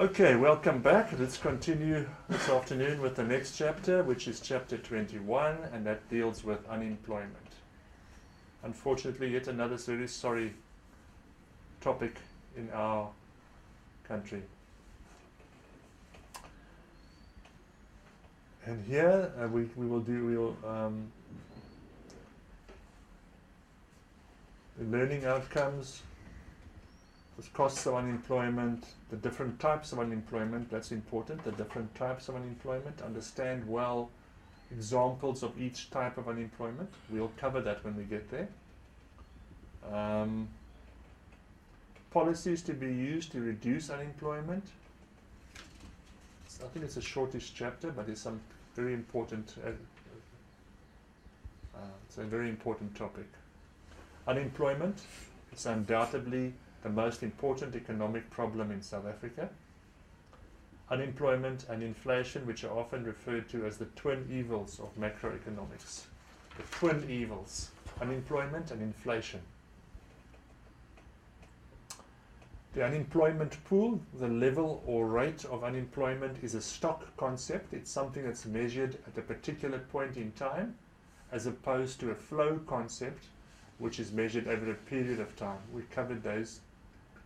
Okay, welcome back. Let's continue this afternoon with the next chapter, which is chapter 21, and that deals with unemployment. Unfortunately, yet another very sorry topic in our country. And here we will the learning outcomes, the costs of unemployment, the different types of unemployment, that's important, the different types of unemployment, understand well examples of each type of unemployment. We'll cover that when we get there. Policies to be used to reduce unemployment. I think it's a shortish chapter, but it's some very important, it's a very important topic. Unemployment, it's undoubtedly the most important economic problem in South Africa. Unemployment and inflation, which are often referred to as the twin evils of macroeconomics. The twin evils, unemployment and inflation. The unemployment pool, the level or rate of unemployment, is a stock concept. It's something that's measured at a particular point in time, as opposed to a flow concept, which is measured over a period of time. We covered those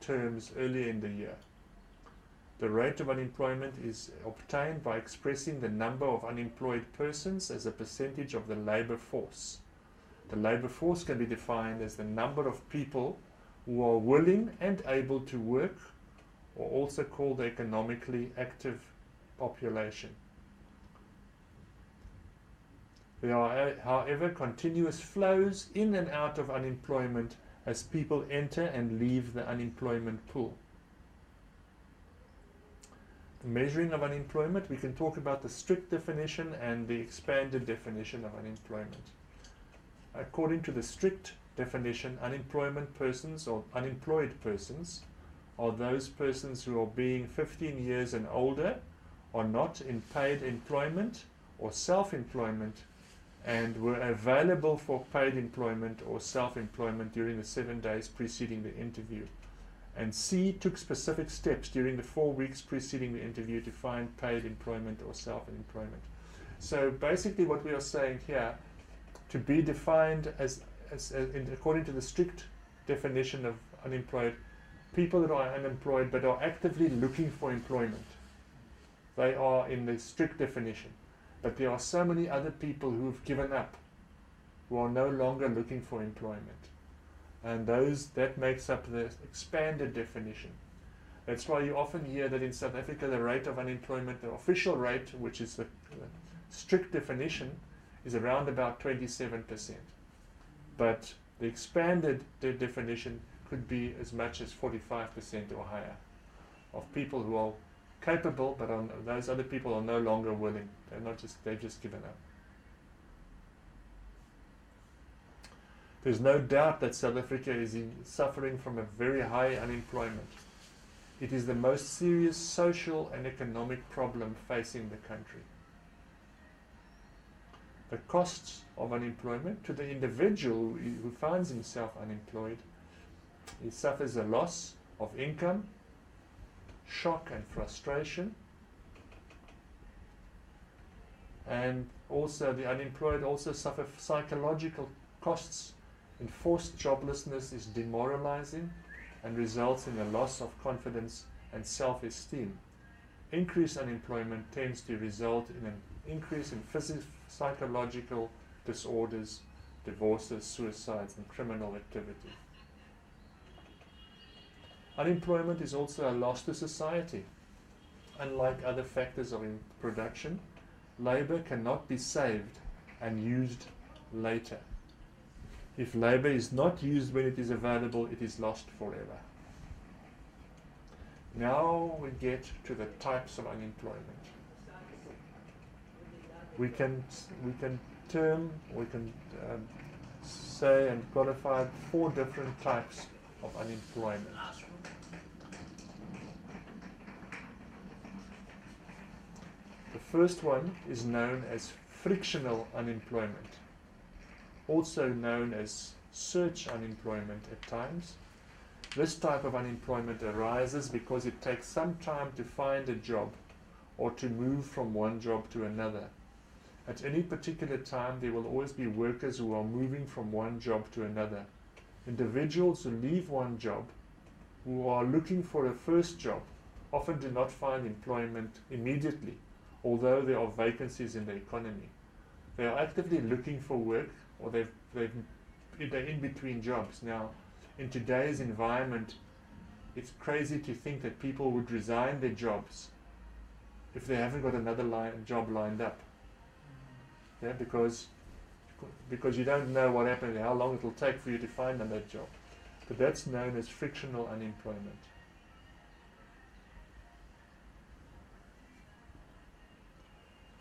terms earlier in the year. The rate of unemployment is obtained by expressing the number of unemployed persons as a percentage of the labor force. The labor force can be defined as the number of people who are willing and able to work, or also called the economically active population. There are, however, continuous flows in and out of unemployment as people enter and leave the unemployment pool. The measuring of unemployment, we can talk about the strict definition and the expanded definition of unemployment. According to the strict definition, unemployment persons or unemployed persons are those persons who are being 15 years and older, are not in paid employment or self-employment, and were available for paid employment or self-employment during the 7 days preceding the interview. And C, took specific steps during the 4 weeks preceding the interview to find paid employment or self-employment. So basically what we are saying here, to be defined as according to the strict definition of unemployed, people that are unemployed but are actively looking for employment. They are in the strict definition. But there are so many other people who have given up, who are no longer looking for employment. And that makes up the expanded definition. That's why you often hear that in South Africa the rate of unemployment, the official rate, which is the strict definition, is around about 27%. But the expanded definition could be as much as 45% or higher of people who are capable, but those other people are no longer willing. They've just given up. There's no doubt that South Africa is suffering from a very high unemployment. It is the most serious social and economic problem facing the country. The costs of unemployment to the individual who finds himself unemployed, he suffers a loss of income, shock and frustration, and also the unemployed also suffer psychological costs. Enforced joblessness is demoralizing and results in a loss of confidence and self-esteem. Increased unemployment tends to result in an increase in psychological disorders, divorces, suicides, and criminal activity. Unemployment is also a loss to society. Unlike other factors of production, labor cannot be saved and used later. If labor is not used when it is available, it is lost forever. Now we get to the types of unemployment. We can say and qualify 4 different types of unemployment. The first one is known as frictional This type of unemployment arises because it takes some time to find a job or to move from one job to another. At any particular time, there will always be workers who are moving from one job to another. Individuals who leave one job, who are looking for a first job, often do not find employment immediately, although there are vacancies in the economy. They are actively looking for work, or they're in between jobs. Now, in today's environment, it's crazy to think that people would resign their jobs if they haven't got another job lined up. Yeah, because you don't know what happened, how long it will take for you to find another job. But that's known as frictional unemployment.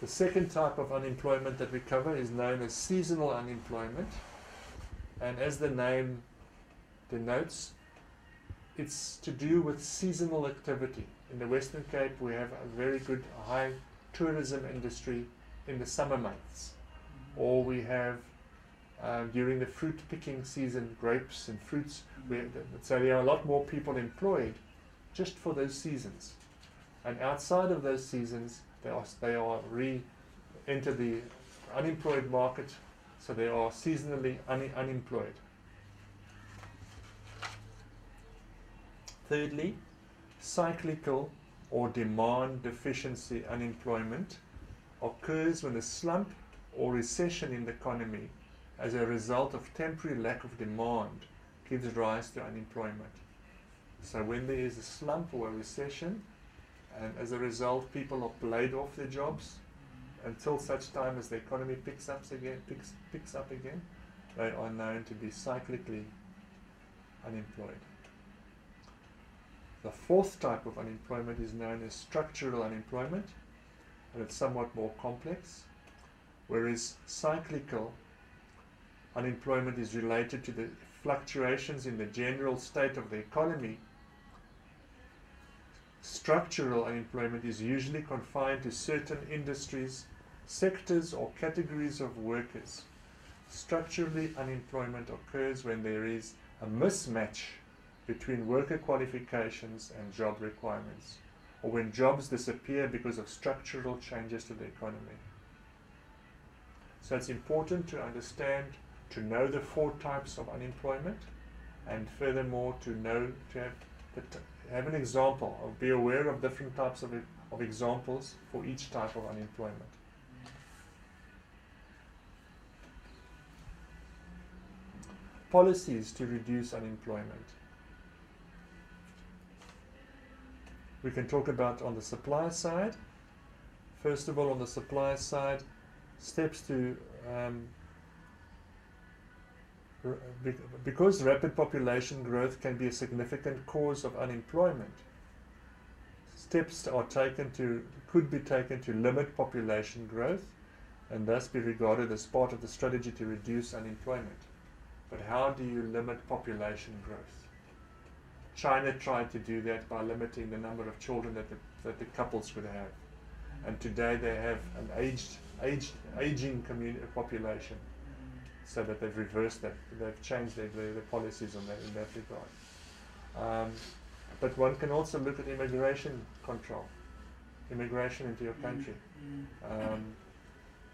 The second type of unemployment that we cover is known as seasonal unemployment. And as the name denotes, it's to do with seasonal activity. In the Western Cape, we have a very good high tourism industry in the summer months. Or we have during the fruit picking season, grapes and fruits. So there are a lot more people employed just for those seasons. And outside of those seasons, they are re-enter the unemployed market, so they are seasonally unemployed. Thirdly, cyclical or demand deficiency unemployment occurs when a slump or recession in the economy as a result of temporary lack of demand gives rise to unemployment. So when there is a slump or a recession, and as a result people are laid off their jobs until such time as the economy picks up again, they are known to be cyclically unemployed. The fourth type of unemployment is known as structural unemployment, and it's somewhat more complex, whereas cyclical unemployment is related to the fluctuations in the general state of the economy. Structural unemployment is usually confined to certain industries, sectors or categories of workers. Structurally, unemployment occurs when there is a mismatch between worker qualifications and job requirements, or when jobs disappear because of structural changes to the economy. So it's important to understand, to know the four types of unemployment, and furthermore to have an example, or be aware of different types of examples for each type of unemployment. Policies to reduce unemployment. We can talk about on the supply side. First of all, on the supply side, steps to because rapid population growth can be a significant cause of unemployment, steps could be taken to limit population growth and thus be regarded as part of the strategy to reduce unemployment. But how do you limit population growth? China tried to do that by limiting the number of children that the couples could have. And today they have an aging population. So that they've reversed that, they've changed their policies in that regard. But one can also look at immigration control, immigration into your country,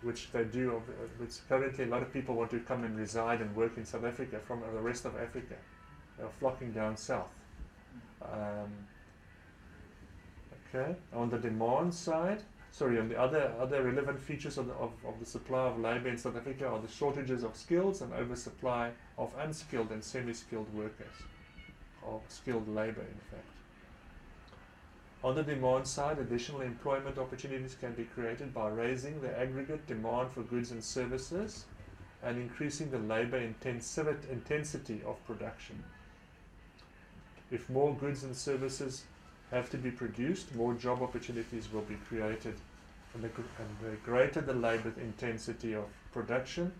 which they do. Which currently a lot of people want to come and reside and work in South Africa from the rest of Africa. They are flocking down south. Okay, on the demand side. On the other relevant features of the supply of labour in South Africa are the shortages of skills and oversupply of unskilled and semi-skilled workers, of skilled labour in fact. On the demand side, additional employment opportunities can be created by raising the aggregate demand for goods and services and increasing the labour intensity of production. If more goods and services have to be produced, more job opportunities will be created, and the greater the labour intensity of production,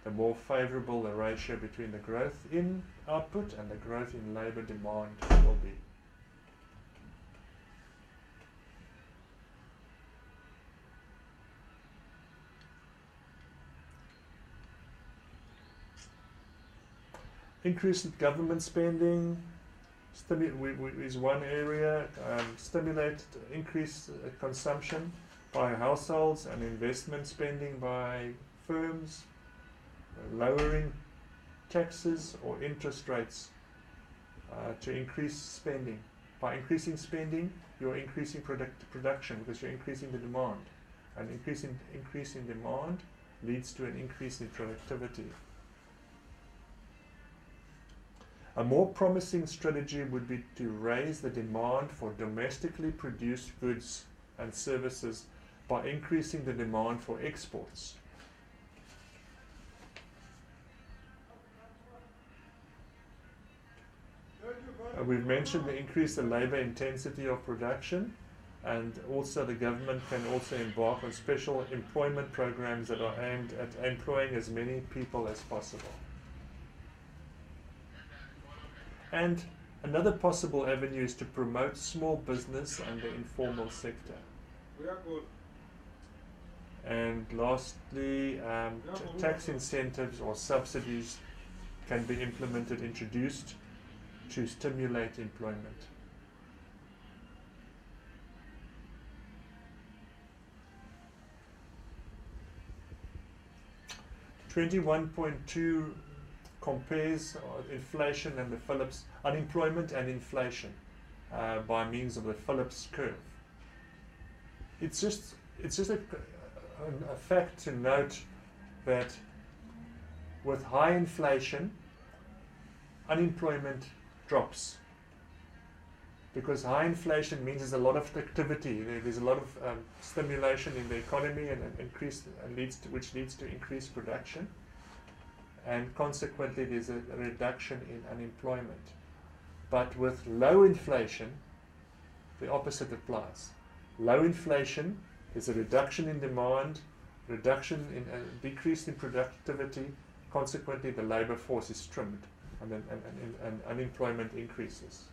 the more favourable the ratio between the growth in output and the growth in labour demand will be. Increased government spending, is one area. Stimulate, increase consumption by households and investment spending by firms. Lowering taxes or interest rates to increase spending. By increasing spending, you're increasing production because you're increasing the demand. And increase in demand leads to an increase in productivity. A more promising strategy would be to raise the demand for domestically produced goods and services by increasing the demand for exports. We've mentioned the increase in labor intensity of production, and also the government can also embark on special employment programs that are aimed at employing as many people as possible. And another possible avenue is to promote small business and the informal sector. And lastly, tax incentives or subsidies can be introduced to stimulate employment. (21.2) compares inflation and the Phillips unemployment and inflation by means of the Phillips curve. It's just a fact to note that with high inflation, unemployment drops, because high inflation means there's a lot of activity. There's a lot of stimulation in the economy and which leads to increased production, and consequently there's a reduction in unemployment. But with low inflation, the opposite applies. Low inflation is a reduction in demand, decrease in productivity. Consequently, the labor force is trimmed, and unemployment increases.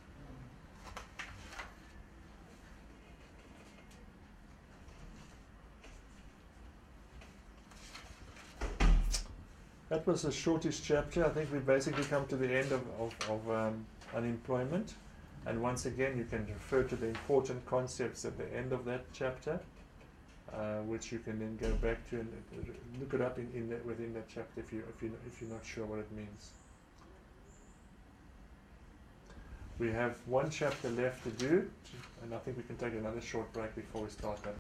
That was the shortest chapter. I think we've basically come to the end of unemployment. And once again, you can refer to the important concepts at the end of that chapter, which you can then go back to and look it up within that chapter if you're not sure what it means. We have one chapter left to do, and I think we can take another short break before we start that.